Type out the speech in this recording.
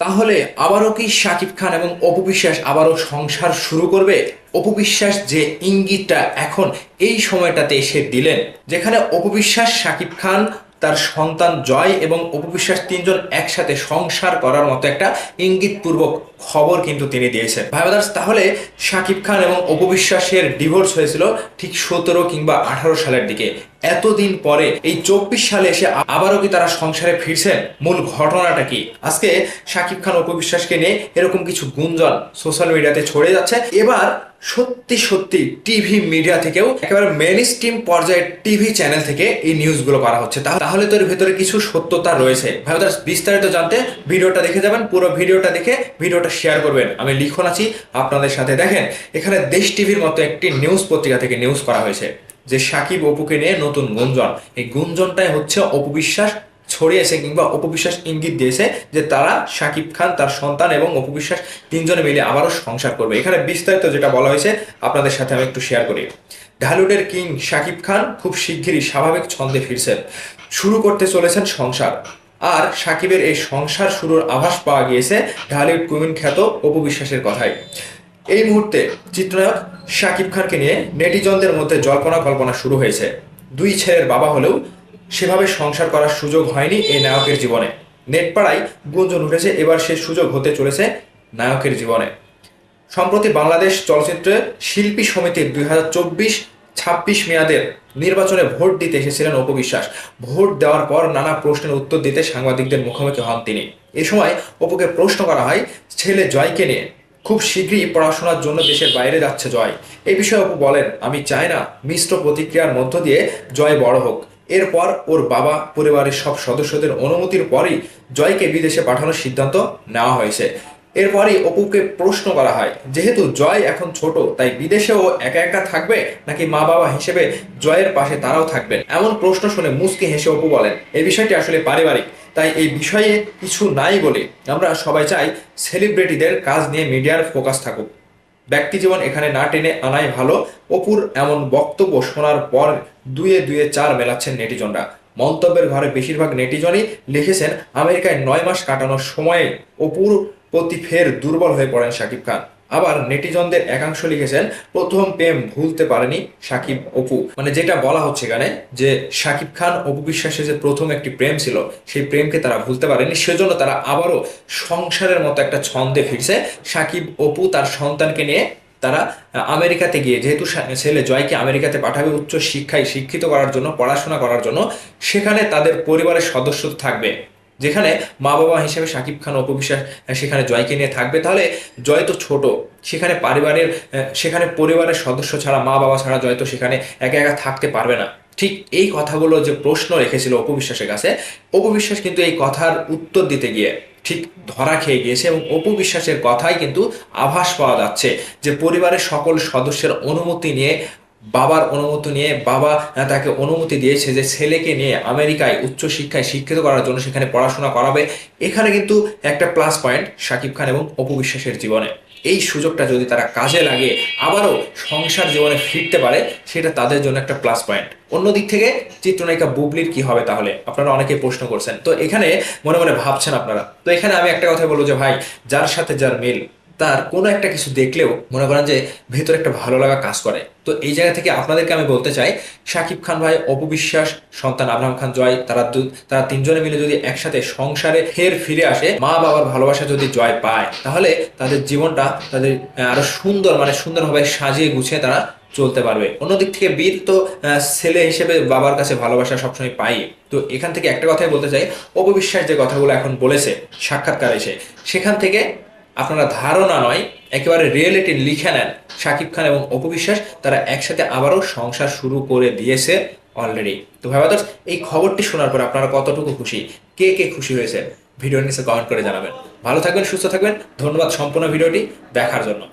তাহলে আবারও কি শাকিব খান এবং অপু বিশ্বাস আবারও সংসার শুরু করবে? অপু বিশ্বাস যে ইঙ্গিতটা এখন এই সময়টাতে এসে দিলেন, যেখানে অপু বিশ্বাস, শাকিব খান, তার সন্তান জয় এবং অপু বিশ্বাস তিনজন একসাথে সংসার করার মতো একটা ইঙ্গিতপূর্বক খবর কিন্তু তিনি দিয়েছেন। ভাই ব্রাদার্স, তাহলে শাকিব খান এবং অপু বিশ্বাসের ডিভোর্স হয়েছিল ঠিক 17 কিংবা 18 সালের দিকে। এতদিন পরে এই 24 সালে এসে আবারও কি তারা সংসারে ফিরছেন? মূল ঘটনাটা কি? আজকে শাকিব খান অপু বিশ্বাসকে নিয়ে এরকম কিছু গুঞ্জন সোশ্যাল মিডিয়াতে ছড়িয়ে যাচ্ছে। এবার সত্যি সত্যি টিভি মিডিয়া থেকেও একেবারে মেইন স্ট্রিম পর্যায়ের টিভি চ্যানেল থেকে এই নিউজগুলো করা হচ্ছে। তাহলে তো এর ভেতরে কিছু সত্যতা রয়েছে। ভাই ব্রাদার্স, বিস্তারিত জানতে ভিডিওটা দেখে যাবেন, পুরো ভিডিওটা দেখে ভিডিওটা শেয়ার করবেন। আমি লিখন আছি আপনাদের সাথে। দেখেন, এখানে দেশ টিভির মতো একটি নিউজ পত্রিকা থেকে নিউজ করা হয়েছে যে সাকিব অপুকে নিয়ে নতুন গুঞ্জন। এই গুঞ্জনটাই হচ্ছে অপু বিশ্বাস ছড়িয়েছে কিংবা অপু বিশ্বাস ইঙ্গিত দিয়েছে যে তারা শাকিব খান, তার সন্তান এবং অপু বিশ্বাস তিনজনে মিলে আবারও সংসার করবে। এখানে বিস্তারিত যেটা বলা হয়েছে আপনাদের সাথে আমি একটু শেয়ার করি। ঢালিউডের কিং শাকিব খান খুব শিগগিরই স্বাভাবিক ছন্দে ফিরছেন, শুরু করতে চলেছেন সংসার। আর সাকিবের এই সংসার শুরুর আভাস পাওয়া গিয়েছে ঢালিউড কুইন খ্যাত অপু বিশ্বাসের কথায়। এই মুহূর্তে চিত্রনায়ক শাকিব খানকে নিয়ে নেটিজনদের মধ্যে জল্পনা কল্পনা শুরু হয়েছে। দুই ছেলের বাবা হলেও সেভাবে সংসার করার সুযোগ হয়নি এই নায়কের জীবনে। নেটপাড়ায় গুঞ্জন উঠেছে এবার সে সুযোগ হতে চলেছে নায়কের জীবনে। সম্প্রতি বাংলাদেশ চলচ্চিত্র শিল্পী সমিতির 2024-26 মেয়াদের নির্বাচনে ভোট দিতে এসেছিলেন অপু বিশ্বাস। ভোট দেওয়ার পর নানা প্রশ্নের উত্তর দিতে সাংবাদিকদের মুখোমুখি হন তিনি। এ সময় অপুকে প্রশ্ন করা হয় ছেলে জয়কে নিয়ে। খুব শীঘ্রই পড়াশোনার জন্য দেশের বাইরে যাচ্ছে জয়। এই বিষয়ে অপু বলেন, আমি চাই না মিশ্র প্রতিক্রিয়ার মধ্য দিয়ে জয় বড় হোক। এরপর ওর বাবা, পরিবারের সব সদস্যদের অনুমতির পরই জয়কে বিদেশে পাঠানোর সিদ্ধান্ত নেওয়া হয়েছে। এরপরই অপুকে প্রশ্ন করা হয়, যেহেতু জয় এখন ছোট, তাই বিদেশেও একা একা থাকবে নাকি মা বাবা হিসেবে জয়ের পাশে তারাও থাকবেন? এমন প্রশ্ন শুনে মুচকি হেসে অপু বলেন, এই বিষয়টি আসলে পারিবারিক, তাই এই বিষয়ে কিছু নাই বলে আমরা সবাই চাই সেলিব্রিটিদের কাজ নিয়ে মিডিয়ার ফোকাস থাকুক। ব্যক্তি জীবন এখানে না টেনে আনাই ভালো। অপুর এমন বক্তব্য শোনার পর দুয়ে দুয়ে চার মেলাচ্ছেন নেটিজনরা। মন্তব্যের ঘরে বেশিরভাগ নেটিজনই লিখেছেন, আমেরিকায় 9 মাস কাটানোর সময়ে অপুর প্রতি ফের দুর্বল হয়ে পড়েন শাকিব খান। আবার নেটিজনদের একাংশ লিখেছেন, প্রথম প্রেম ভুলতে পারেনি সাকিব অপু। মানে যেটা বলা হচ্ছে এখানে যে শাকিব খান অপু বিশ্বাসের যে প্রথম একটি প্রেম ছিল, সেই প্রেমকে তারা ভুলতে পারেনি, সেজন্য তারা আবারও সংসারের মতো একটা ছন্দে ফিরছে। সাকিব অপু তার সন্তানকে নিয়ে তারা আমেরিকাতে গিয়ে, যেহেতু ছেলে জয়কে আমেরিকাতে পাঠাবে উচ্চ শিক্ষায় শিক্ষিত করার জন্য, পড়াশোনা করার জন্য, সেখানে তাদের পরিবারের সদস্য থাকবে, যেখানে মা বাবা হিসেবে শাকিব খান অপু বিশ্বাস সেখানে জয়কে নিয়ে থাকবে। তাহলে জয় তো ছোট, সেখানে পরিবারের সদস্য ছাড়া, মা বাবা ছাড়া জয় তো সেখানে একা একা থাকতে পারবে না। ঠিক এই কথাগুলো যে প্রশ্ন রেখেছিল অপু বিশ্বাসের কাছে, অপু বিশ্বাস কিন্তু এই কথার উত্তর দিতে গিয়ে ঠিক ধরা খেয়ে গিয়েছে এবং অপু বিশ্বাসের কথাই কিন্তু আভাস পাওয়া যাচ্ছে যে পরিবারের সকল সদস্যের অনুমতি নিয়ে, বাবার অনুমতি নিয়ে, বাবা তাকে অনুমতি দিয়েছে যে ছেলেকে নিয়ে আমেরিকায় উচ্চশিক্ষায় শিক্ষিত করার জন্য, সেখানে পড়াশোনা করাবে। এখানে কিন্তু একটা প্লাস পয়েন্ট শাকিব খান এবং অপু বিশ্বাসের জীবনে। এই সুযোগটা যদি তারা কাজে লাগে আবারও সংসার জীবনে ফিরতে পারে, সেটা তাদের জন্য একটা প্লাস পয়েন্ট। অন্যদিক থেকে চিত্রনায়িকা বুবলির কি হবে তাহলে? আপনারা অনেকে প্রশ্ন করছেন, তো এখানে মনে মনে ভাবছেন আপনারা। তো এখানে আমি একটা কথা বলবো যে ভাই, যার সাথে যার মিল, তার কোনো একটা কিছু দেখলেও মনে করেন যে ভেতরে একটা ভালো লাগা কাজ করে। তো এই জায়গা থেকে আপনাদেরকে আমি বলতে চাই, শাকিব খান ভাই, অপু বিশ্বাস, সন্তান আব্রাহাম খান জয়, তারা তিনজনে মিলে যদি একসাথে সংসারে ফিরে আসে, মা বাবার ভালোবাসা যদি জয় পায়, তাহলে তাদের জীবনটা তাদের আরো সুন্দরভাবে সাজিয়ে গুছিয়ে তারা চলতে পারবে। অন্যদিক থেকে বীর তো ছেলে হিসেবে বাবার কাছে ভালোবাসা সবসময় পাই। তো এখান থেকে একটা কথাই বলতে চাই, অপু বিশ্বাস যে কথাগুলো এখন বলেছে সাক্ষাৎকার এসে, সেখান থেকে আপনারা ধারণা নয়, একেবারে রিয়েলিটি লিখে নেন, শাকিব খান এবং অপু বিশ্বাস তারা একসাথে আবারও সংসার শুরু করে দিয়েছে অলরেডি। তো ভাই ব্রাদার্স, এই খবরটি শোনার পর আপনারা কতটুকু খুশি, কে কে খুশি হয়েছে, ভিডিওর নিচে কমেন্ট করে জানাবেন। ভালো থাকবেন, সুস্থ থাকবেন। ধন্যবাদ সম্পূর্ণ ভিডিওটি দেখার জন্য।